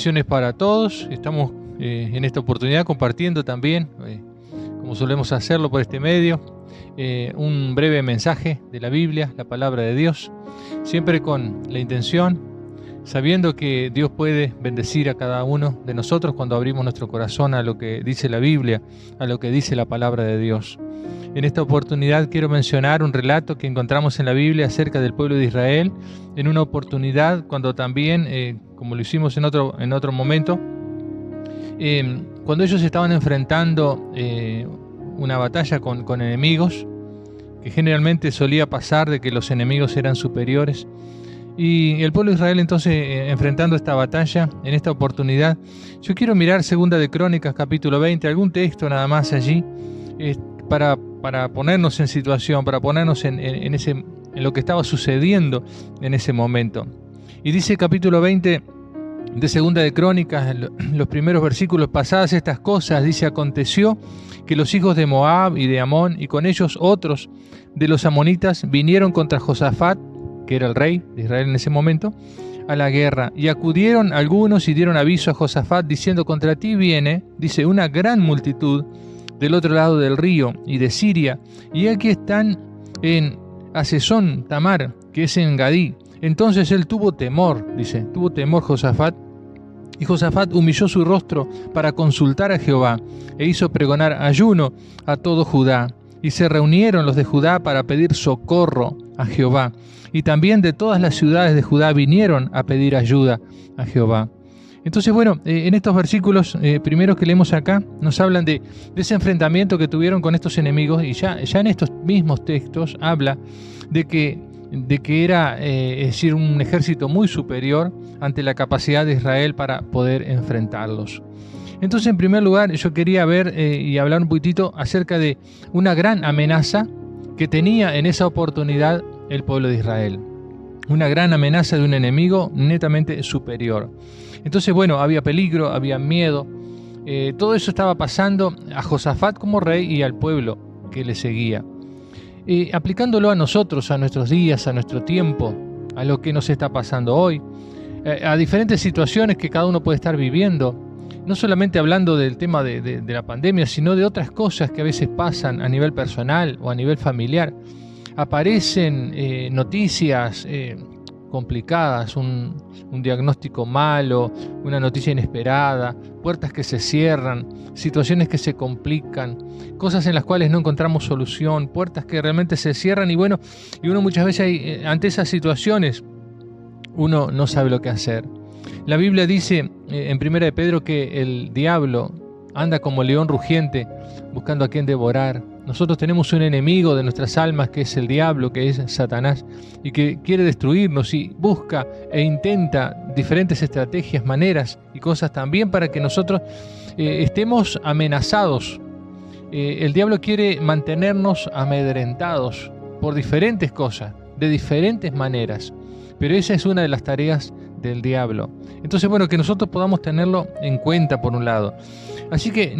Bendiciones para todos. Estamos en esta oportunidad compartiendo también, como solemos hacerlo por este medio, un breve mensaje de la Biblia, la palabra de Dios, siempre con la intención, sabiendo que Dios puede bendecir a cada uno de nosotros cuando abrimos nuestro corazón a lo que dice la Biblia, a lo que dice la palabra de Dios. En esta oportunidad quiero mencionar un relato que encontramos en la Biblia acerca del pueblo de Israel, en una oportunidad cuando también, como lo hicimos en otro momento, cuando ellos estaban enfrentando una batalla con enemigos, que generalmente solía pasar de que los enemigos eran superiores, y el pueblo de Israel entonces enfrentando esta batalla, en esta oportunidad, yo quiero mirar Segunda de Crónicas capítulo 20, algún texto nada más allí, para ponernos en situación, para ponernos en lo que estaba sucediendo en ese momento. Y dice capítulo 20 de Segunda de Crónicas, los primeros versículos: pasadas estas cosas, dice, aconteció que los hijos de Moab y de Amón, y con ellos otros de los amonitas, vinieron contra Josafat, que era el rey de Israel en ese momento, a la guerra. Y acudieron algunos y dieron aviso a Josafat, diciendo: contra ti viene, dice, una gran multitud del otro lado del río y de Siria, y aquí están en Hasezón Tamar, que es en Gadí. Entonces él tuvo temor, dice, tuvo temor Josafat, y Josafat humilló su rostro para consultar a Jehová, e hizo pregonar ayuno a todo Judá, y se reunieron los de Judá para pedir socorro a Jehová, y también de todas las ciudades de Judá vinieron a pedir ayuda a Jehová. Entonces, bueno, en estos versículos primeros que leemos acá, nos hablan de ese enfrentamiento que tuvieron con estos enemigos, y ya en estos mismos textos habla de que era es decir, un ejército muy superior ante la capacidad de Israel para poder enfrentarlos. Entonces, en primer lugar, yo quería ver y hablar un poquitito acerca de una gran amenaza que tenía en esa oportunidad el pueblo de Israel. Una gran amenaza de un enemigo netamente superior. Entonces, bueno, había peligro, había miedo. Todo eso estaba pasando a Josafat como rey y al pueblo que le seguía. Aplicándolo a nosotros, a nuestros días, a nuestro tiempo, a lo que nos está pasando hoy, a diferentes situaciones que cada uno puede estar viviendo, no solamente hablando del tema de la pandemia, sino de otras cosas que a veces pasan a nivel personal o a nivel familiar. Aparecen noticias complicadas, un diagnóstico malo, una noticia inesperada, puertas que se cierran, situaciones que se complican, cosas en las cuales no encontramos solución, puertas que realmente se cierran, y uno muchas veces ante esas situaciones uno no sabe lo que hacer. La Biblia dice en 1 de Pedro que el diablo anda como león rugiente buscando a quien devorar. Nosotros tenemos un enemigo de nuestras almas que es el diablo, que es Satanás, y que quiere destruirnos y busca e intenta diferentes estrategias, maneras y cosas también para que nosotros estemos amenazados. El diablo quiere mantenernos amedrentados por diferentes cosas, de diferentes maneras, pero esa es una de las tareas del diablo. Entonces, bueno, que nosotros podamos tenerlo en cuenta por un lado. Así que,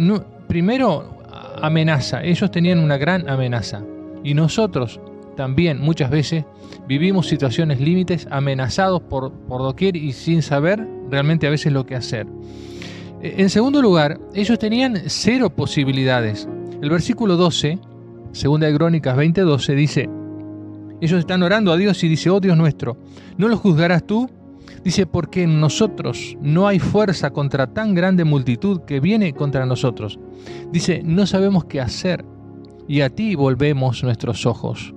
primero, amenaza. Ellos tenían una gran amenaza. Y nosotros también muchas veces vivimos situaciones límites, amenazados por doquier y sin saber realmente a veces lo que hacer. En segundo lugar, ellos tenían 0 posibilidades. El versículo 12, Segunda de Crónicas 20:12, dice: ellos están orando a Dios y dice: oh Dios nuestro, ¿no los juzgarás tú? Dice: porque en nosotros no hay fuerza contra tan grande multitud que viene contra nosotros. Dice: no sabemos qué hacer, y a ti volvemos nuestros ojos.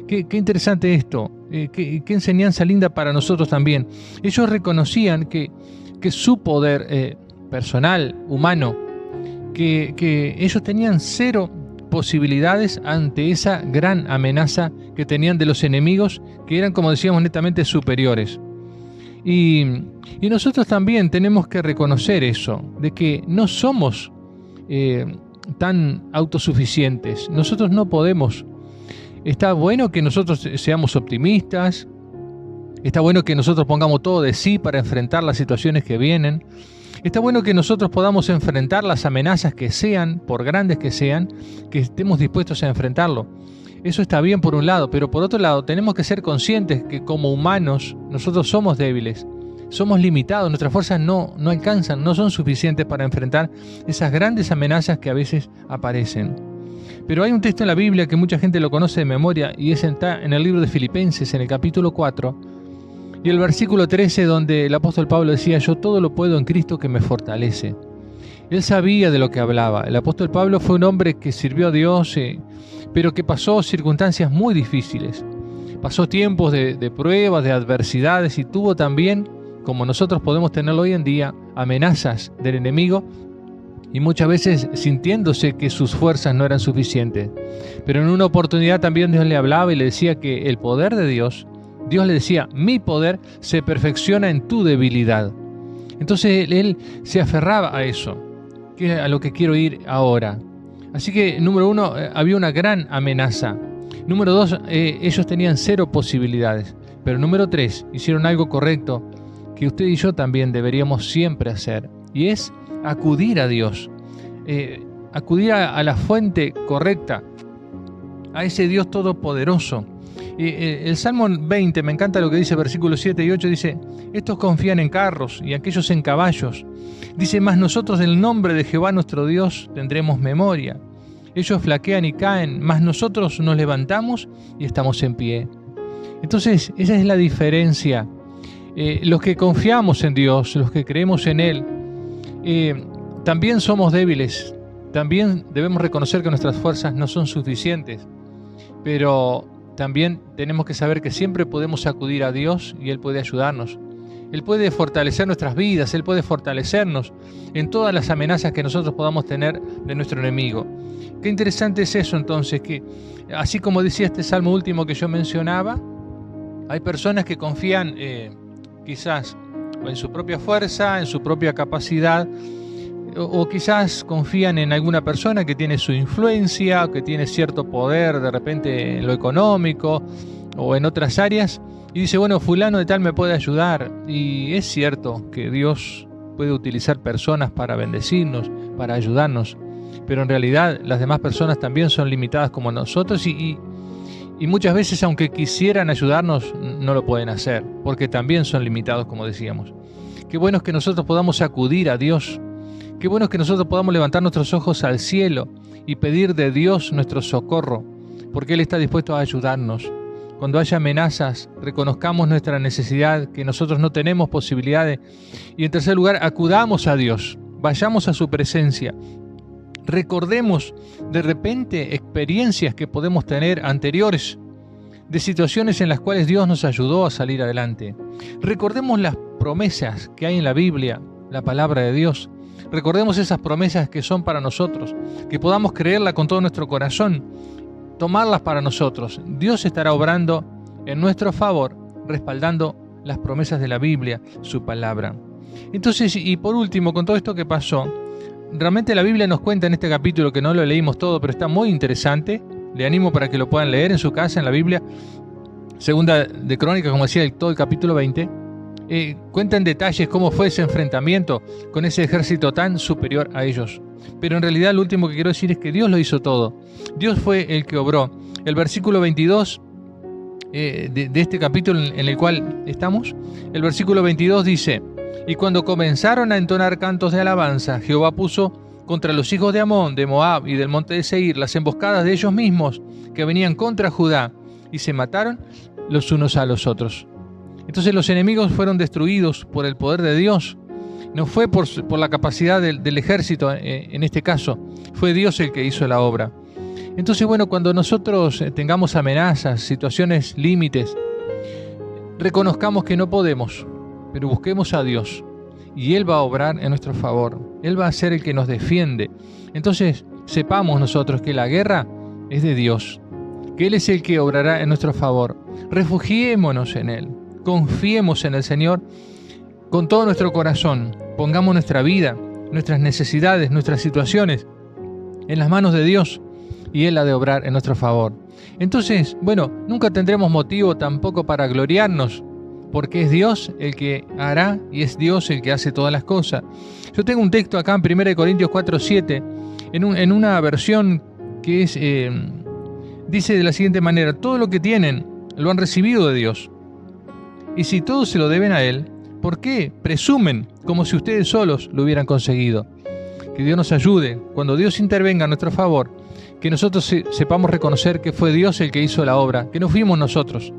Qué interesante esto, qué enseñanza linda para nosotros también. Ellos reconocían que su poder personal, humano, que ellos tenían 0 posibilidades ante esa gran amenaza que tenían de los enemigos, que eran, como decíamos, netamente superiores. Y nosotros también tenemos que reconocer eso, de que no somos tan autosuficientes. Nosotros no podemos. Está bueno que nosotros seamos optimistas, está bueno que nosotros pongamos todo de sí para enfrentar las situaciones que vienen, está bueno que nosotros podamos enfrentar las amenazas que sean, por grandes que sean, que estemos dispuestos a enfrentarlo. Eso está bien por un lado, pero por otro lado tenemos que ser conscientes que como humanos nosotros somos débiles, somos limitados, nuestras fuerzas no alcanzan, no son suficientes para enfrentar esas grandes amenazas que a veces aparecen. Pero hay un texto en la Biblia que mucha gente lo conoce de memoria y está en el libro de Filipenses, en el capítulo 4, y el versículo 13, donde el apóstol Pablo decía: yo todo lo puedo en Cristo que me fortalece. Él sabía de lo que hablaba. El apóstol Pablo fue un hombre que sirvió a Dios, pero que pasó circunstancias muy difíciles. Pasó tiempos de pruebas, de adversidades, y tuvo también, como nosotros podemos tenerlo hoy en día, amenazas del enemigo, y muchas veces sintiéndose que sus fuerzas no eran suficientes. Pero en una oportunidad también Dios le hablaba y le decía que el poder de Dios le decía: mi poder se perfecciona en tu debilidad. Entonces él se aferraba a eso, que es a lo que quiero ir ahora. Así que, número 1, había una gran amenaza. Número 2, ellos tenían 0 posibilidades. Pero número 3, hicieron algo correcto que usted y yo también deberíamos siempre hacer, y es acudir a Dios, acudir a la fuente correcta, a ese Dios todopoderoso. El Salmo 20, me encanta lo que dice, versículos 7 y 8, dice: estos confían en carros y aquellos en caballos. Dice: mas nosotros del nombre de Jehová nuestro Dios tendremos memoria. Ellos flaquean y caen, mas nosotros nos levantamos y estamos en pie. Entonces, esa es la diferencia. Los que confiamos en Dios, los que creemos en Él, también somos débiles. También debemos reconocer que nuestras fuerzas no son suficientes. Pero también tenemos que saber que siempre podemos acudir a Dios y Él puede ayudarnos. Él puede fortalecer nuestras vidas, Él puede fortalecernos en todas las amenazas que nosotros podamos tener de nuestro enemigo. Qué interesante es eso entonces, que así como decía este salmo último que yo mencionaba, hay personas que confían quizás en su propia fuerza, en su propia capacidad, o quizás confían en alguna persona que tiene su influencia, que tiene cierto poder de repente en lo económico o en otras áreas, y dice: bueno, fulano de tal me puede ayudar. Y es cierto que Dios puede utilizar personas para bendecirnos, para ayudarnos, pero en realidad las demás personas también son limitadas como nosotros, y muchas veces, aunque quisieran ayudarnos, no lo pueden hacer, porque también son limitados, como decíamos. Qué bueno es que nosotros podamos acudir a Dios. Qué bueno es que nosotros podamos levantar nuestros ojos al cielo y pedir de Dios nuestro socorro, porque Él está dispuesto a ayudarnos. Cuando haya amenazas, reconozcamos nuestra necesidad, que nosotros no tenemos posibilidades. Y en tercer lugar, acudamos a Dios, vayamos a su presencia. Recordemos de repente experiencias que podemos tener anteriores, de situaciones en las cuales Dios nos ayudó a salir adelante. Recordemos las promesas que hay en la Biblia, la palabra de Dios. Recordemos esas promesas que son para nosotros, que podamos creerlas con todo nuestro corazón, tomarlas para nosotros. Dios estará obrando en nuestro favor, respaldando las promesas de la Biblia, su palabra. Entonces, y por último, con todo esto que pasó, realmente la Biblia nos cuenta en este capítulo, que no lo leímos todo, pero está muy interesante. Le animo para que lo puedan leer en su casa, en la Biblia. Segunda de Crónicas, como decía, todo el capítulo 20. Cuenta en detalles cómo fue ese enfrentamiento con ese ejército tan superior a ellos. Pero en realidad lo último que quiero decir es que Dios lo hizo todo. Dios fue el que obró. El versículo 22 de este capítulo en el cual estamos, el versículo 22 dice: y cuando comenzaron a entonar cantos de alabanza, Jehová puso contra los hijos de Amón, de Moab y del monte de Seir las emboscadas de ellos mismos que venían contra Judá, y se mataron los unos a los otros. Entonces los enemigos fueron destruidos por el poder de Dios. No fue por la capacidad del ejército en este caso, fue Dios el que hizo la obra. Entonces, bueno, cuando nosotros tengamos amenazas, situaciones límites, reconozcamos que no podemos, pero busquemos a Dios y Él va a obrar en nuestro favor. Él va a ser el que nos defiende. Entonces, sepamos nosotros que la guerra es de Dios, que Él es el que obrará en nuestro favor. Refugiémonos en Él, confiemos en el Señor con todo nuestro corazón. Pongamos nuestra vida, nuestras necesidades, nuestras situaciones en las manos de Dios y Él ha de obrar en nuestro favor. Entonces, bueno, nunca tendremos motivo tampoco para gloriarnos, porque es Dios el que hará y es Dios el que hace todas las cosas. Yo tengo un texto acá en 1 Corintios 4:7, en una versión que es, dice de la siguiente manera: todo lo que tienen lo han recibido de Dios, y si todo se lo deben a Él, ¿Por qué presumen como si ustedes solos lo hubieran conseguido? Que Dios nos ayude, cuando Dios intervenga a nuestro favor, que nosotros sepamos reconocer que fue Dios el que hizo la obra, que no fuimos nosotros,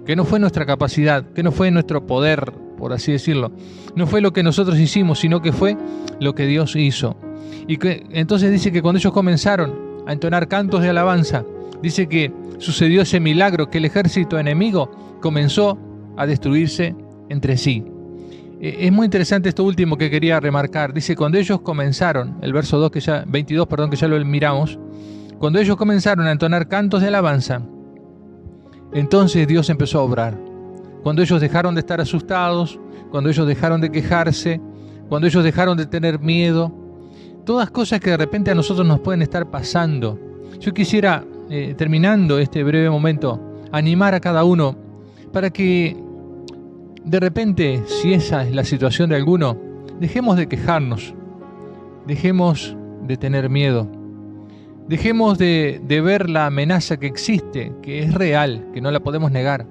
que no fue nuestra capacidad, que no fue nuestro poder, por así decirlo. No fue lo que nosotros hicimos, sino que fue lo que Dios hizo. Y que entonces dice que cuando ellos comenzaron a entonar cantos de alabanza, dice que sucedió ese milagro, que el ejército enemigo comenzó a destruirse entre sí. Es muy interesante esto último que quería remarcar. Dice, cuando ellos comenzaron, el verso 22, que ya lo miramos, cuando ellos comenzaron a entonar cantos de alabanza, entonces Dios empezó a obrar. Cuando ellos dejaron de estar asustados, cuando ellos dejaron de quejarse, cuando ellos dejaron de tener miedo, todas cosas que de repente a nosotros nos pueden estar pasando. Yo quisiera, terminando este breve momento, animar a cada uno para que de repente, si esa es la situación de alguno, dejemos de quejarnos, dejemos de tener miedo, dejemos de ver la amenaza que existe, que es real, que no la podemos negar,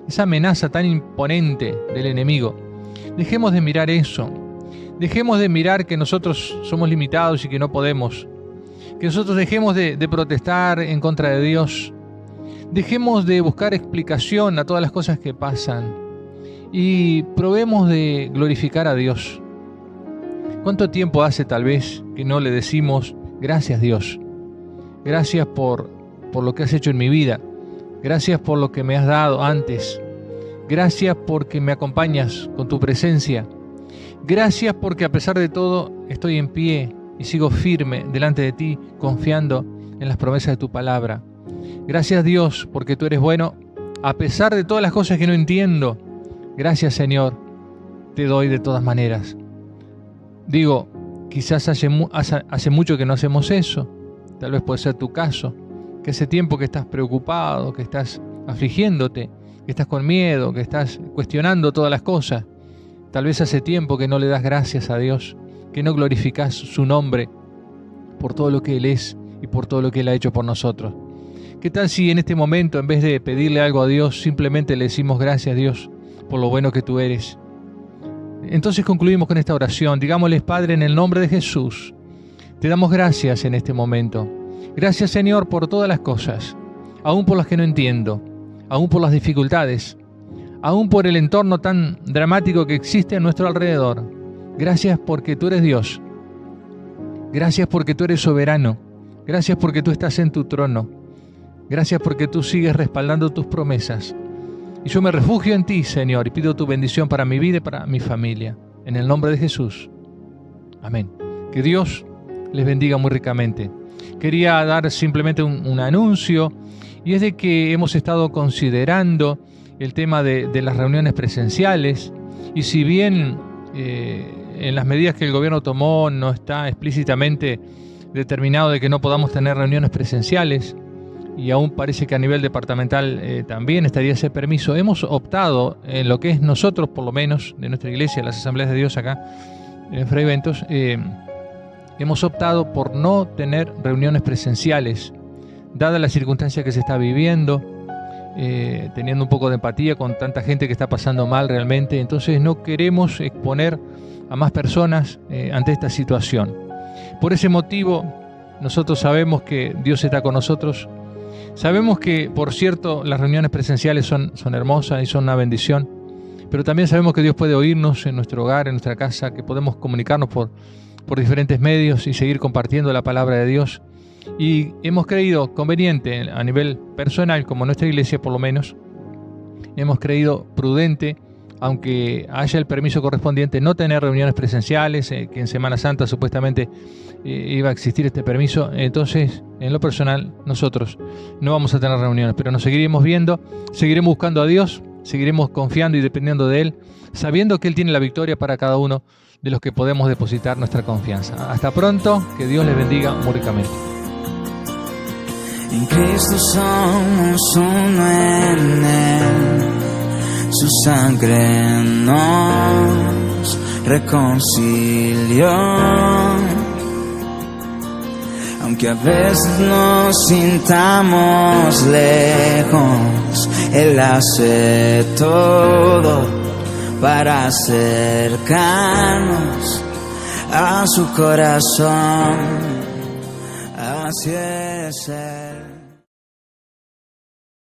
esa amenaza tan imponente del enemigo. Dejemos de mirar eso, dejemos de mirar que nosotros somos limitados y que no podemos, que nosotros dejemos de protestar en contra de Dios, dejemos de buscar explicación a todas las cosas que pasan y probemos de glorificar a Dios. ¿Cuánto tiempo hace tal vez que no le decimos gracias Dios? Gracias por lo que has hecho en mi vida. Gracias por lo que me has dado antes. Gracias porque me acompañas con tu presencia. Gracias porque a pesar de todo estoy en pie y sigo firme delante de ti, confiando en las promesas de tu palabra. Gracias Dios porque tú eres bueno a pesar de todas las cosas que no entiendo. Gracias Señor, te doy de todas maneras. Digo, quizás hace mucho que no hacemos eso. Tal vez puede ser tu caso, que hace tiempo que estás preocupado, que estás afligiéndote, que estás con miedo, que estás cuestionando todas las cosas. Tal vez hace tiempo que no le das gracias a Dios, que no glorificás su nombre por todo lo que Él es y por todo lo que Él ha hecho por nosotros. ¿Qué tal si en este momento, en vez de pedirle algo a Dios, simplemente le decimos gracias Dios por lo bueno que tú eres? Entonces concluimos con esta oración. Digámosles, Padre, en el nombre de Jesús, te damos gracias en este momento. Gracias, Señor, por todas las cosas, aún por las que no entiendo, aún por las dificultades, aún por el entorno tan dramático que existe a nuestro alrededor. Gracias porque tú eres Dios. Gracias porque tú eres soberano. Gracias porque tú estás en tu trono. Gracias porque tú sigues respaldando tus promesas. Y yo me refugio en ti, Señor, y pido tu bendición para mi vida y para mi familia. En el nombre de Jesús. Amén. Que Dios les bendiga muy ricamente. Quería dar simplemente un anuncio, y es de que hemos estado considerando el tema de las reuniones presenciales, y si bien en las medidas que el gobierno tomó no está explícitamente determinado de que no podamos tener reuniones presenciales, y aún parece que a nivel departamental también estaría ese permiso, hemos optado, en lo que es nosotros por lo menos, de nuestra iglesia, las Asambleas de Dios acá en Fray Ventos, hemos optado por no tener reuniones presenciales, dada la circunstancia que se está viviendo, teniendo un poco de empatía con tanta gente que está pasando mal realmente. Entonces no queremos exponer a más personas ante esta situación. Por ese motivo, nosotros sabemos que Dios está con nosotros. Sabemos que, por cierto, las reuniones presenciales son hermosas y son una bendición, pero también sabemos que Dios puede oírnos en nuestro hogar, en nuestra casa, que podemos comunicarnos por diferentes medios y seguir compartiendo la palabra de Dios. Y hemos creído conveniente, a nivel personal, como nuestra iglesia por lo menos, hemos creído prudente, aunque haya el permiso correspondiente, no tener reuniones presenciales, que en Semana Santa supuestamente iba a existir este permiso. Entonces, en lo personal, nosotros no vamos a tener reuniones, pero nos seguiremos viendo, seguiremos buscando a Dios, seguiremos confiando y dependiendo de Él, sabiendo que Él tiene la victoria para cada uno de los que podemos depositar nuestra confianza. Hasta pronto, que Dios les bendiga muy ricamente. En Cristo somos uno en Él, su sangre nos reconcilió. Aunque a veces nos sintamos lejos, Él hace todo para acercarnos a su corazón. Así es Él.